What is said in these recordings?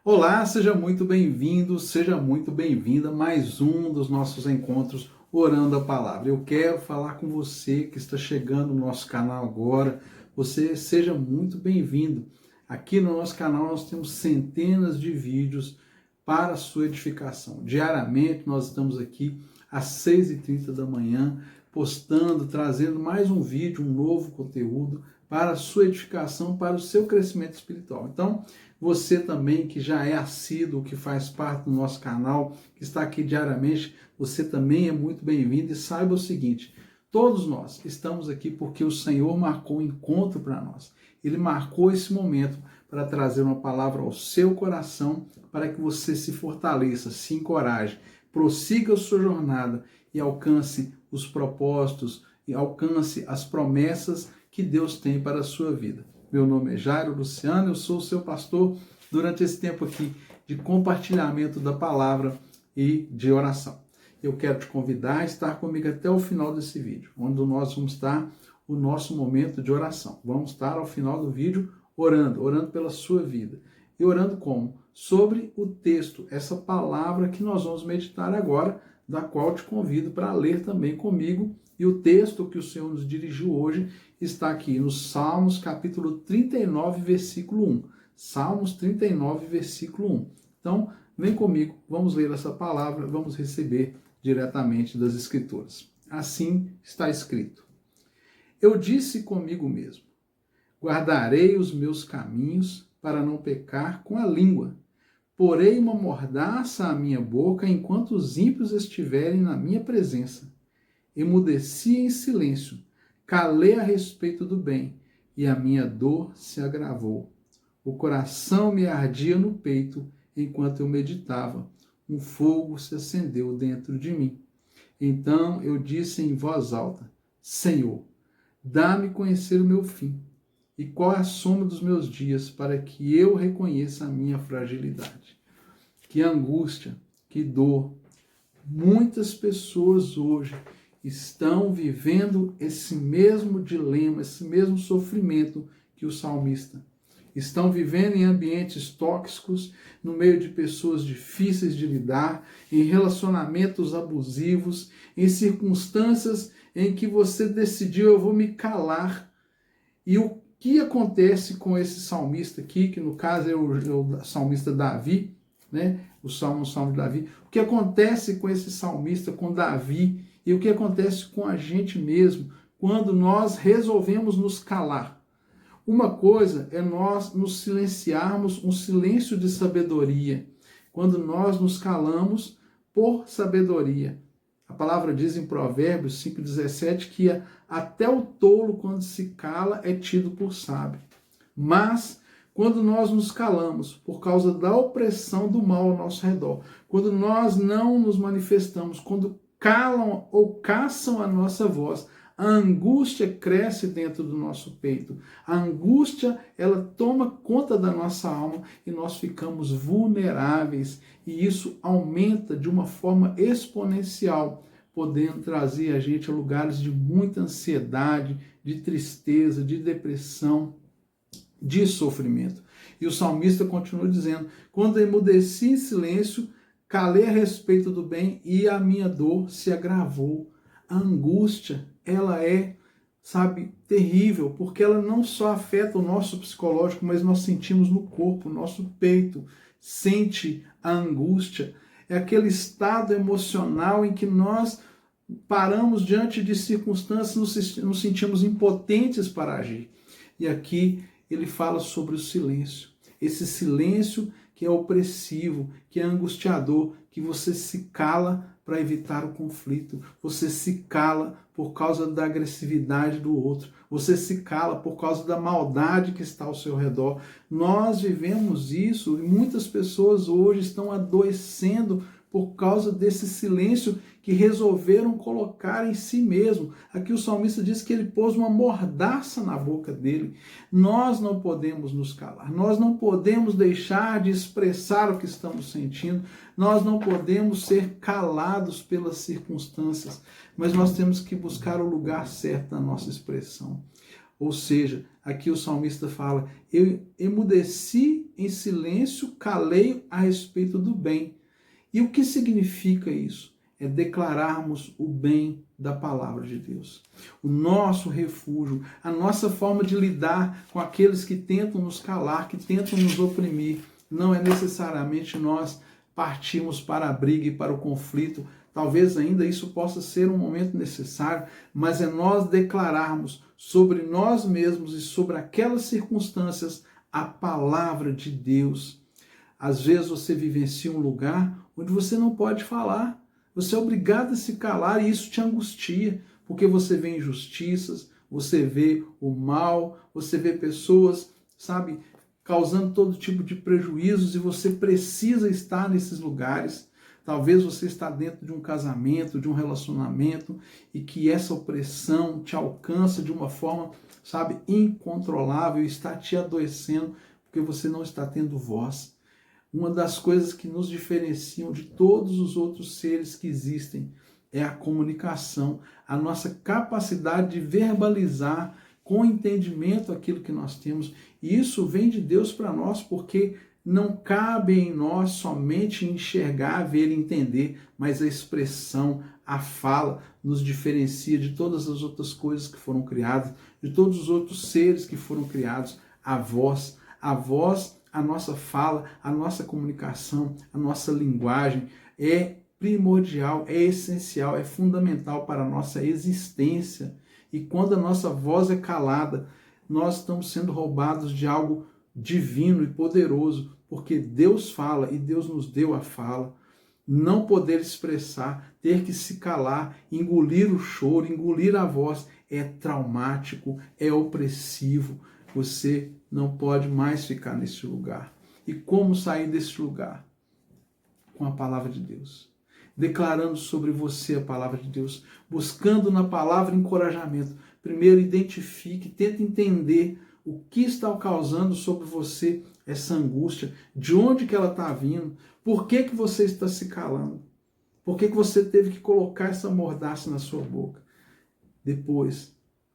Olá, seja muito bem-vindo, seja muito bem-vinda a mais um dos nossos encontros Orando a Palavra. Eu quero falar com você que está chegando no nosso canal agora. Você seja muito bem-vindo. Aqui no nosso canal nós temos centenas de vídeos para a sua edificação. Diariamente nós estamos aqui às 6h30 da manhã, postando, trazendo mais um vídeo, um novo conteúdo para a sua edificação, para o seu crescimento espiritual. Então, você também que já é assíduo, que faz parte do nosso canal, que está aqui diariamente, você também é muito bem-vindo e saiba o seguinte, todos nós estamos aqui porque o Senhor marcou um encontro para nós. Ele marcou esse momento para trazer uma palavra ao seu coração, para que você se fortaleça, se encoraje, prossiga a sua jornada e alcance os propósitos e alcance as promessas que Deus tem para a sua vida. Meu nome é Jairo Luciano, eu sou o seu pastor durante esse tempo aqui de compartilhamento da palavra e de oração. Eu quero te convidar a estar comigo até o final desse vídeo, onde nós vamos estar o nosso momento de oração. Vamos estar ao final do vídeo orando pela sua vida. E orando como? Sobre o texto, essa palavra que nós vamos meditar agora, da qual te convido para ler também comigo. E o texto que o Senhor nos dirigiu hoje está aqui no Salmos capítulo 39, versículo 1. Salmos 39, versículo 1. Então, vem comigo, vamos ler essa palavra, vamos receber diretamente das Escrituras. Assim está escrito. Eu disse comigo mesmo, guardarei os meus caminhos para não pecar com a língua. Porei uma mordaça à minha boca enquanto os ímpios estiverem na minha presença. Emudeci em silêncio, calei a respeito do bem, e a minha dor se agravou. O coração me ardia no peito enquanto eu meditava. Um fogo se acendeu dentro de mim. Então eu disse em voz alta, Senhor, dá-me conhecer o meu fim, e qual é a soma dos meus dias, para que eu reconheça a minha fragilidade. Que angústia, que dor. Muitas pessoas hoje estão vivendo esse mesmo dilema, esse mesmo sofrimento que o salmista. Estão vivendo em ambientes tóxicos, no meio de pessoas difíceis de lidar, em relacionamentos abusivos, em circunstâncias em que você decidiu, eu vou me calar. E o que acontece com esse salmista aqui, que no caso é o salmista Davi, né? O salmo de Davi. O que acontece com esse salmista, com Davi, e o que acontece com a gente mesmo, quando nós resolvemos nos calar? Uma coisa é nós nos silenciarmos, um silêncio de sabedoria, quando nós nos calamos por sabedoria. A palavra diz em Provérbios 5,17 que até o tolo, quando se cala, é tido por sábio. Mas quando nós nos calamos por causa da opressão do mal ao nosso redor, quando nós não nos manifestamos, quando calam ou caçam a nossa voz, a angústia cresce dentro do nosso peito. A angústia, ela toma conta da nossa alma e nós ficamos vulneráveis. E isso aumenta de uma forma exponencial, podendo trazer a gente a lugares de muita ansiedade, de tristeza, de depressão, de sofrimento. E o salmista continua dizendo, quando emudeci em silêncio, calei a respeito do bem e a minha dor se agravou. A angústia, ela é, terrível, porque ela não só afeta o nosso psicológico, mas nós sentimos no corpo, o nosso peito sente a angústia. É aquele estado emocional em que nós paramos diante de circunstâncias, nos sentimos impotentes para agir. E aqui ele fala sobre o silêncio. Esse silêncio que é opressivo, que é angustiador, que você se cala para evitar o conflito. Você se cala por causa da agressividade do outro. Você se cala por causa da maldade que está ao seu redor. Nós vivemos isso e muitas pessoas hoje estão adoecendo por causa desse silêncio que resolveram colocar em si mesmo. Aqui o salmista diz que ele pôs uma mordaça na boca dele. Nós não podemos nos calar, nós não podemos deixar de expressar o que estamos sentindo, nós não podemos ser calados pelas circunstâncias, mas nós temos que buscar o lugar certo da nossa expressão. Ou seja, aqui o salmista fala, eu emudeci em silêncio, calei a respeito do bem. E o que significa isso? É declararmos o bem da palavra de Deus. O nosso refúgio, a nossa forma de lidar com aqueles que tentam nos calar, que tentam nos oprimir, não é necessariamente nós partirmos para a briga e para o conflito. Talvez ainda isso possa ser um momento necessário, mas é nós declararmos sobre nós mesmos e sobre aquelas circunstâncias a palavra de Deus. Às vezes você vivencia um lugar onde você não pode falar. Você é obrigado a se calar e isso te angustia, porque você vê injustiças, você vê o mal, você vê pessoas, sabe, causando todo tipo de prejuízos e você precisa estar nesses lugares. Talvez você está dentro de um casamento, de um relacionamento e que essa opressão te alcança de uma forma, sabe, incontrolável e está te adoecendo porque você não está tendo voz. Uma das coisas que nos diferenciam de todos os outros seres que existem é a comunicação, a nossa capacidade de verbalizar com entendimento aquilo que nós temos. E isso vem de Deus para nós, porque não cabe em nós somente enxergar, ver e entender, mas a expressão, a fala nos diferencia de todas as outras coisas que foram criadas, de todos os outros seres que foram criados. A voz, a nossa fala, a nossa comunicação, a nossa linguagem é primordial, é essencial, é fundamental para a nossa existência. E quando a nossa voz é calada, nós estamos sendo roubados de algo divino e poderoso, porque Deus fala e Deus nos deu a fala. Não poder expressar, ter que se calar, engolir o choro, engolir a voz, é traumático, é opressivo. Você não pode mais ficar nesse lugar. E como sair desse lugar? Com a palavra de Deus. Declarando sobre você a palavra de Deus. Buscando na palavra encorajamento. Primeiro identifique, tente entender o que está causando sobre você essa angústia. De onde que ela está vindo? Por que que você está se calando? Por que que você teve que colocar essa mordaça na sua boca? Depois,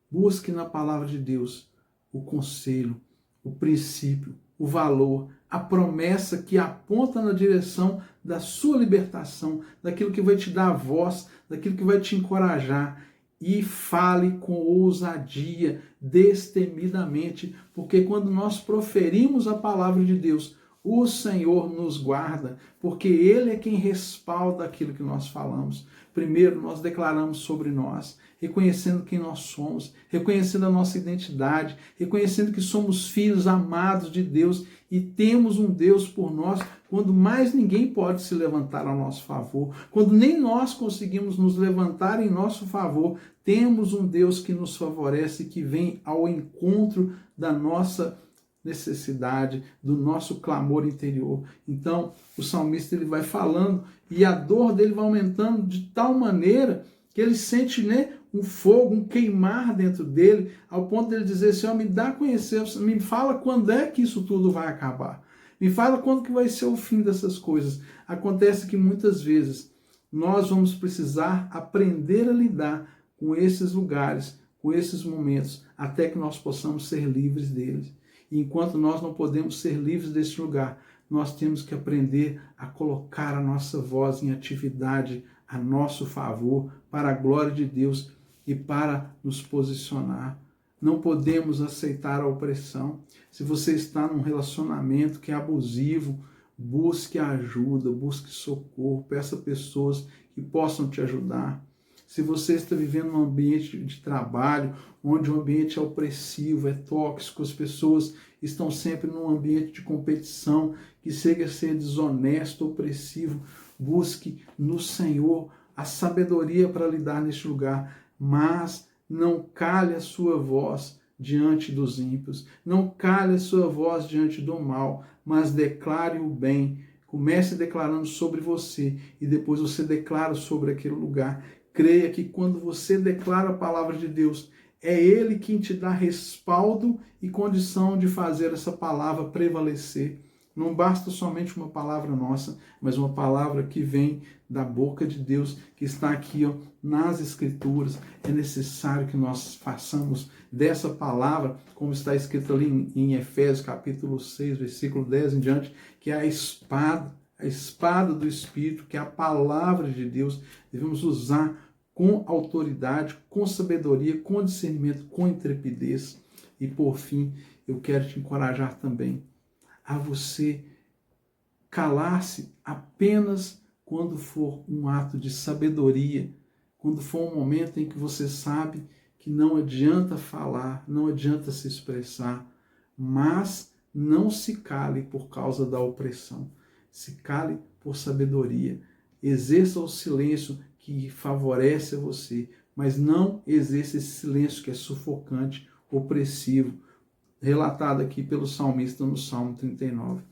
busque na palavra de Deus o conselho, o princípio, o valor, a promessa que aponta na direção da sua libertação, daquilo que vai te dar voz, daquilo que vai te encorajar. E fale com ousadia, destemidamente, porque quando nós proferimos a palavra de Deus, o Senhor nos guarda, porque Ele é quem respalda aquilo que nós falamos. Primeiro, nós declaramos sobre nós, reconhecendo quem nós somos, reconhecendo a nossa identidade, reconhecendo que somos filhos amados de Deus e temos um Deus por nós, quando mais ninguém pode se levantar a nosso favor, quando nem nós conseguimos nos levantar em nosso favor, temos um Deus que nos favorece, que vem ao encontro da nossa necessidade, do nosso clamor interior. Então, o salmista ele vai falando e a dor dele vai aumentando de tal maneira que ele sente, né, um fogo, um queimar dentro dele, ao ponto dele dizer, Senhor, me dá a conhecer, me fala quando é que isso tudo vai acabar. Me fala quando que vai ser o fim dessas coisas. Acontece que muitas vezes nós vamos precisar aprender a lidar com esses lugares, com esses momentos, até que nós possamos ser livres deles. E enquanto nós não podemos ser livres desse lugar, nós temos que aprender a colocar a nossa voz em atividade a nosso favor, para a glória de Deus e para nos posicionar. Não podemos aceitar a opressão. Se você está num relacionamento que é abusivo, busque ajuda, busque socorro, peça pessoas que possam te ajudar. Se você está vivendo num ambiente de trabalho, onde o ambiente é opressivo, é tóxico, as pessoas estão sempre num ambiente de competição, que chega a ser desonesto, opressivo, busque no Senhor a sabedoria para lidar neste lugar, mas não cale a sua voz diante dos ímpios, não cale a sua voz diante do mal, mas declare o bem. Comece declarando sobre você e depois você declara sobre aquele lugar. Creia que quando você declara a palavra de Deus, é Ele quem te dá respaldo e condição de fazer essa palavra prevalecer. Não basta somente uma palavra nossa, mas uma palavra que vem da boca de Deus, que está aqui ó, nas Escrituras. É necessário que nós façamos dessa palavra, como está escrito ali em Efésios capítulo 6, versículo 10 em diante, que é a espada do Espírito, que é a palavra de Deus. Devemos usar com autoridade, com sabedoria, com discernimento, com intrepidez. E por fim, eu quero te encorajar também a você calar-se apenas quando for um ato de sabedoria, quando for um momento em que você sabe que não adianta falar, não adianta se expressar, mas não se cale por causa da opressão. Se cale por sabedoria. Exerça o silêncio que favorece a você, mas não exerça esse silêncio que é sufocante, opressivo, relatado aqui pelo salmista no Salmo 39.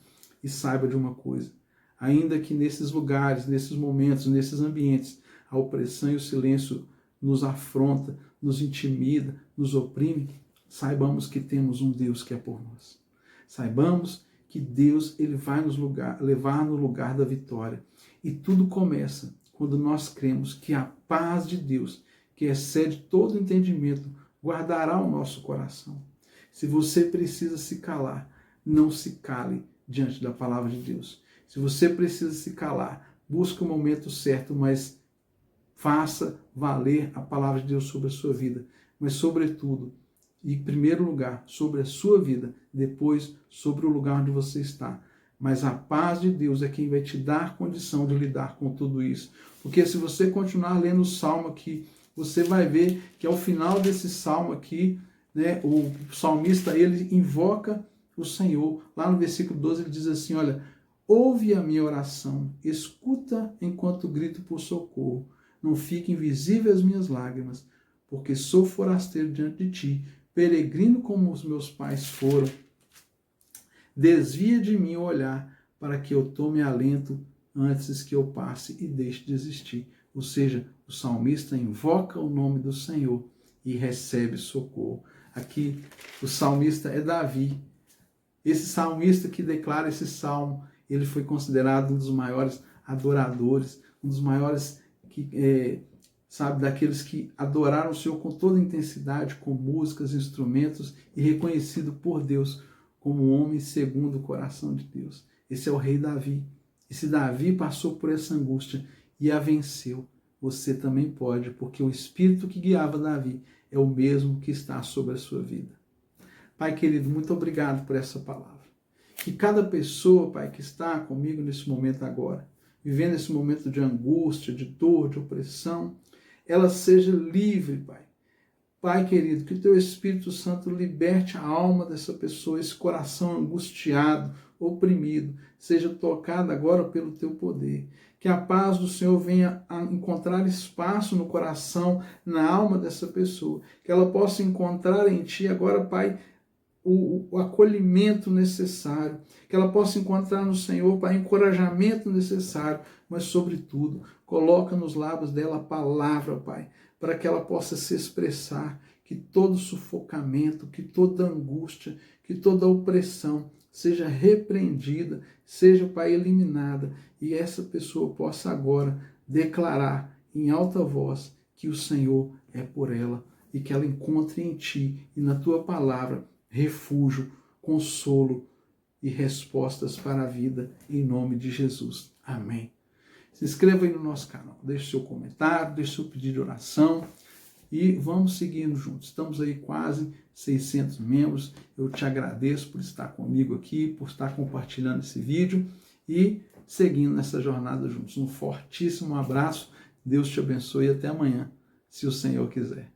E saiba de uma coisa, ainda que nesses lugares, nesses momentos, nesses ambientes, a opressão e o silêncio nos afronta, nos intimida, nos oprime, saibamos que temos um Deus que é por nós. Saibamos que Deus ele vai nos levar no lugar da vitória. E tudo começa quando nós cremos que a paz de Deus, que excede todo entendimento, guardará o nosso coração. Se você precisa se calar, não se cale diante da palavra de Deus. Se você precisa se calar, busque o momento certo, mas faça valer a palavra de Deus sobre a sua vida. Mas, sobretudo, em primeiro lugar, sobre a sua vida, depois, sobre o lugar onde você está. Mas a paz de Deus é quem vai te dar condição de lidar com tudo isso. Porque se você continuar lendo o Salmo aqui, você vai ver que ao final desse Salmo aqui, né, o salmista ele invoca o Senhor. Lá no versículo 12 ele diz assim, olha, ouve a minha oração, escuta enquanto grito por socorro, não fiquem invisíveis as minhas lágrimas, porque sou forasteiro diante de ti, peregrino como os meus pais foram. Desvia de mim o olhar, para que eu tome alento antes que eu passe e deixe de existir. Ou seja, o salmista invoca o nome do Senhor e recebe socorro. Aqui o salmista é Davi. Esse salmista que declara esse salmo, ele foi considerado um dos maiores adoradores, um dos maiores daqueles que adoraram o Senhor com toda intensidade, com músicas, instrumentos, e reconhecido por Deus como um homem segundo o coração de Deus. Esse é o rei Davi. Esse Davi passou por essa angústia e a venceu. Você também pode, porque o Espírito que guiava Davi é o mesmo que está sobre a sua vida. Pai querido, muito obrigado por essa palavra. Que cada pessoa, Pai, que está comigo nesse momento agora, vivendo esse momento de angústia, de dor, de opressão, ela seja livre, Pai. Pai querido, que o Teu Espírito Santo liberte a alma dessa pessoa, esse coração angustiado, oprimido, seja tocado agora pelo Teu poder. Que a paz do Senhor venha a encontrar espaço no coração, na alma dessa pessoa. Que ela possa encontrar em Ti agora, Pai, o acolhimento necessário. Que ela possa encontrar no Senhor, Pai, o encorajamento necessário. Mas, sobretudo, coloca nos lábios dela a palavra, Pai, para que ela possa se expressar. Que todo sufocamento, que toda angústia, que toda opressão seja repreendida, seja, Pai, eliminada, e essa pessoa possa agora declarar em alta voz que o Senhor é por ela, e que ela encontre em Ti e na Tua palavra refúgio, consolo e respostas para a vida, em nome de Jesus. Amém. Se inscreva aí no nosso canal, deixe seu comentário, deixe seu pedido de oração, e vamos seguindo juntos. Estamos aí quase 600 membros. Eu te agradeço por estar comigo aqui, por estar compartilhando esse vídeo e seguindo nessa jornada juntos. Um fortíssimo abraço. Deus te abençoe e até amanhã, se o Senhor quiser.